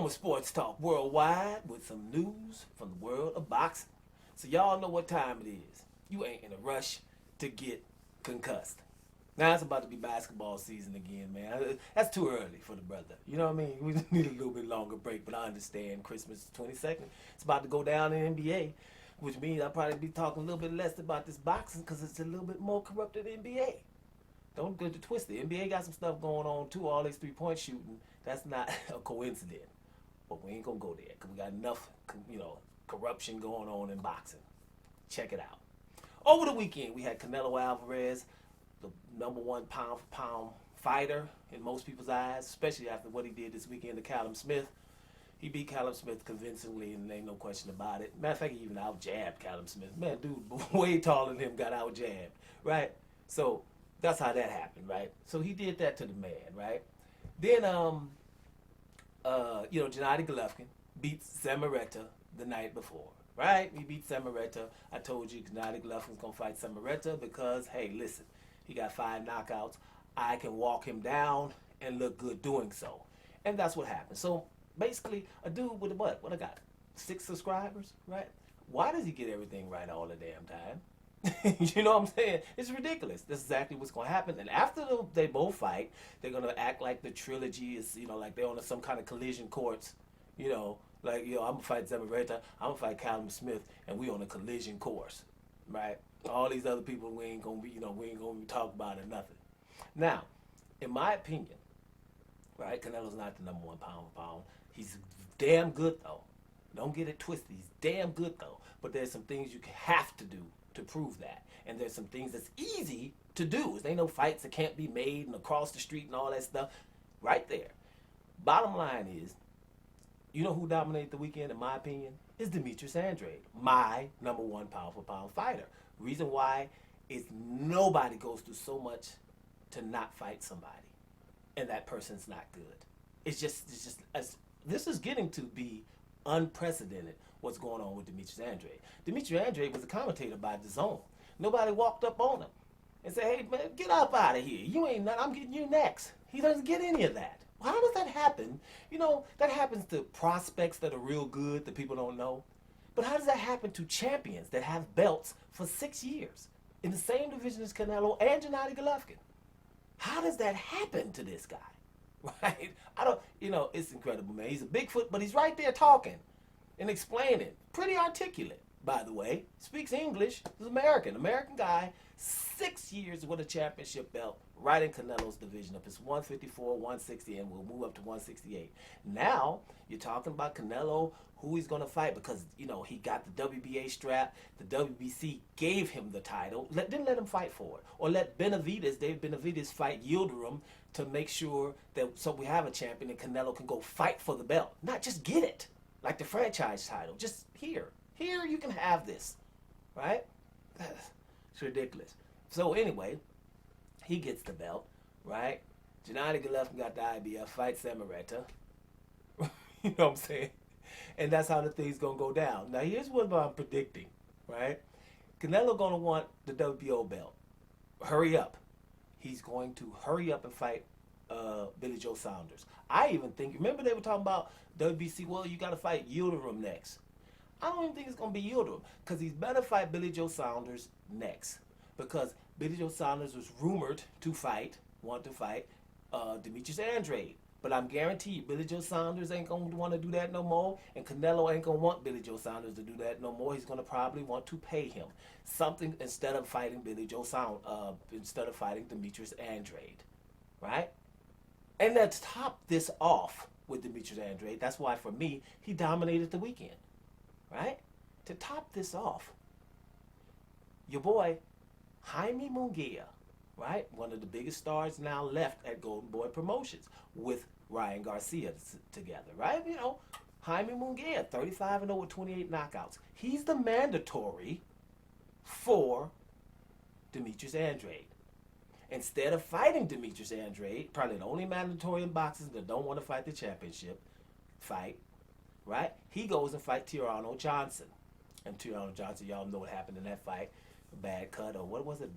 Former Sports Talk Worldwide with some news from the world of boxing. So y'all know what time it is. You ain't in a rush to get concussed. Now it's about to be basketball season again, man. That's too early for the brother. You know what I mean? We just need a little bit longer break, but I understand Christmas 22nd. It's about to go down in NBA, which means I'll probably be talking a little bit less about this boxing because it's a little bit more corrupted than NBA. Don't get it twisted. NBA got some stuff going on too. All this 3-point shooting. That's not a coincidence. But we ain't gonna go there because we got enough, corruption going on in boxing. Check it out. Over the weekend, we had Canelo Alvarez, the #1 pound-for-pound fighter in most people's eyes, especially after what he did this weekend to Callum Smith. He beat Callum Smith convincingly, and there ain't no question about it. Matter of fact, he even out-jabbed Callum Smith. Man, dude way taller than him got out-jabbed, right? So that's how that happened, right? So he did that to the man, right? Then, Gennady Golovkin beat Szeremeta the night before, right? He beat Szeremeta. I told you Gennady Golovkin's going to fight Szeremeta because, hey, listen, he got 5 knockouts. I can walk him down and look good doing so. And that's what happened. So, basically, a dude with what I got? 6 subscribers, right? Why does he get everything right all the damn time? You know what I'm saying? It's ridiculous. That's exactly what's going to happen. And after they both fight, they're going to act like the trilogy is, like they're on some kind of collision courts. I'm going to fight Szeremeta, I'm going to fight Callum Smith, and we on a collision course, right? All these other people we ain't going to be, we ain't going to be talking about or nothing. Now, in my opinion, right, Canelo's not the #1 pound for pound. He's damn good, though. Don't get it twisted. He's damn good, though. But there's some things you have to do to prove that. And there's some things that's easy to do. There ain't no fights that can't be made and across the street and all that stuff. Right there. Bottom line is, you know who dominated the weekend, in my opinion? Is Demetrius Andrade, my #1 pound for pound fighter. Reason why is nobody goes through so much to not fight somebody. And that person's not good. This is getting to be unprecedented what's going on with Demetrius Andrade. Demetrius Andrade was a commentator by DAZN. Nobody walked up on him and said, hey, man, get up out of here. You ain't nothing. I'm getting you next. He doesn't get any of that. How does that happen? That happens to prospects that are real good that people don't know. But how does that happen to champions that have belts for 6 years in the same division as Canelo and Gennady Golovkin? How does that happen to this guy? Right? It's incredible, man. He's a Bigfoot, but he's right there talking and explaining. Pretty articulate, by the way. Speaks English. He's American guy. 6 years with a championship belt right in Canelo's division up. It's 154, 160, and we'll move up to 168. Now, you're talking about Canelo, who he's going to fight because, he got the WBA strap. The WBC gave him the title. Didn't let him fight for it. Or let Dave Benavidez fight Yildirim to make sure that so we have a champion and Canelo can go fight for the belt. Not just get it, like the franchise title. Just here. Here you can have this, right? It's ridiculous. So anyway, he gets the belt, right? Gennady Golovkin got the IBF, fights Szeremeta. You know what I'm saying? And that's how the thing's going to go down. Now, here's what I'm predicting, right? Canelo going to want the WBO belt. Hurry up. He's going to hurry up and fight Billy Joe Saunders. I even think, remember they were talking about WBC, well, you got to fight Yildirim next. I don't even think it's going to be Yildirim because he's better fight Billy Joe Saunders next. Because Billy Joe Saunders was rumored to want to fight Demetrius Andrade. But I'm guaranteed Billy Joe Saunders ain't going to want to do that no more. And Canelo ain't going to want Billy Joe Saunders to do that no more. He's going to probably want to pay him something instead of fighting instead of fighting Demetrius Andrade. Right? And let's top this off with Demetrius Andrade. That's why, for me, he dominated the weekend. Right? To top this off, your boy, Jaime Munguia, right? One of the biggest stars now left at Golden Boy Promotions with Ryan Garcia together, right? Jaime Munguia, 35-0 with 28 knockouts. He's the mandatory for Demetrius Andrade. Instead of fighting Demetrius Andrade, probably the only mandatory in boxing that don't want to fight the championship fight, right? He goes and fights Tirano Johnson. And Tirano Johnson, y'all know what happened in that fight. Bad cut, or what was it?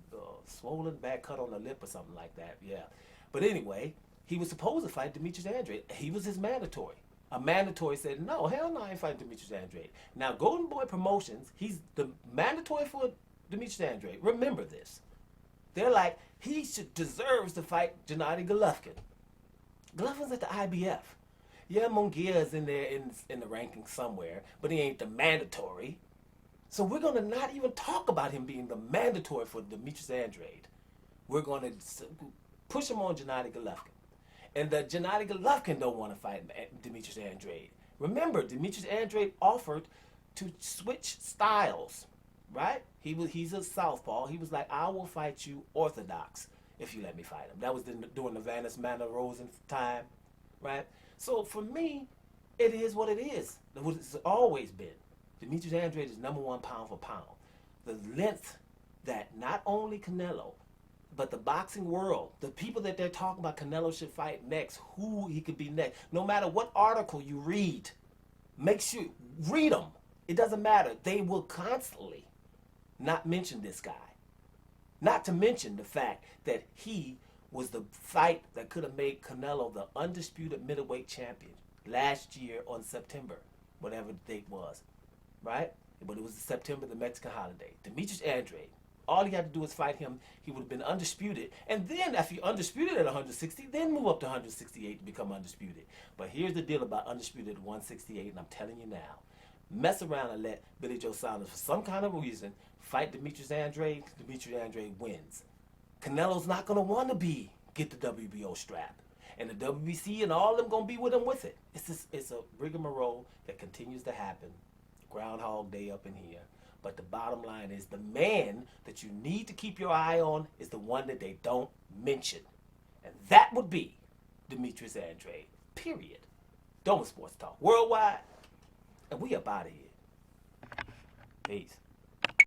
Swollen bad cut on the lip or something like that. Yeah. But anyway, he was supposed to fight Demetrius Andrade. He was his mandatory. A mandatory said, no, hell no, I ain't fighting Demetrius Andrade. Now, Golden Boy Promotions, he's the mandatory for Demetrius Andrade. Remember this. They're like, he deserves to fight Gennady Golovkin. Golovkin's at the IBF. Yeah, Munguia is in there in the rankings somewhere, but he ain't the mandatory. So we're going to not even talk about him being the mandatory for Demetrius Andrade. We're going to push him on Gennady Golovkin. And the Gennady Golovkin don't want to fight Demetrius Andrade. Remember, Demetrius Andrade offered to switch styles, right? He's a southpaw. He was like, I will fight you orthodox if you let me fight him. That was during the Vanis Mana Rosen time, right? So for me, it is what it is. It's always been. Demetrius Andrade is #1 pound for pound. The length that not only Canelo, but the boxing world, the people that they're talking about Canelo should fight next, who he could be next, no matter what article you read, make sure, read them. It doesn't matter. They will constantly not mention this guy. Not to mention the fact that he was the fight that could have made Canelo the undisputed middleweight champion last year on September, whatever the date was, right? But it was September, the Mexican holiday. Demetrius Andrade, all he had to do was fight him. He would have been undisputed. And then after you're undisputed at 160, then move up to 168 to become undisputed. But here's the deal about undisputed at 168, and I'm telling you now. Mess around and let Billy Joe Saunders, for some kind of reason, fight Demetrius Andrade. Demetrius Andrade wins. Canelo's not going to want to get the WBO strap. And the WBC and all of them going to be with him with it. It's a rigmarole that continues to happen. Groundhog Day up in here. But the bottom line is the man that you need to keep your eye on is the one that they don't mention. And that would be Demetrius Andrade. Period. Doma Sports Talk Worldwide. And we up out of here. Peace.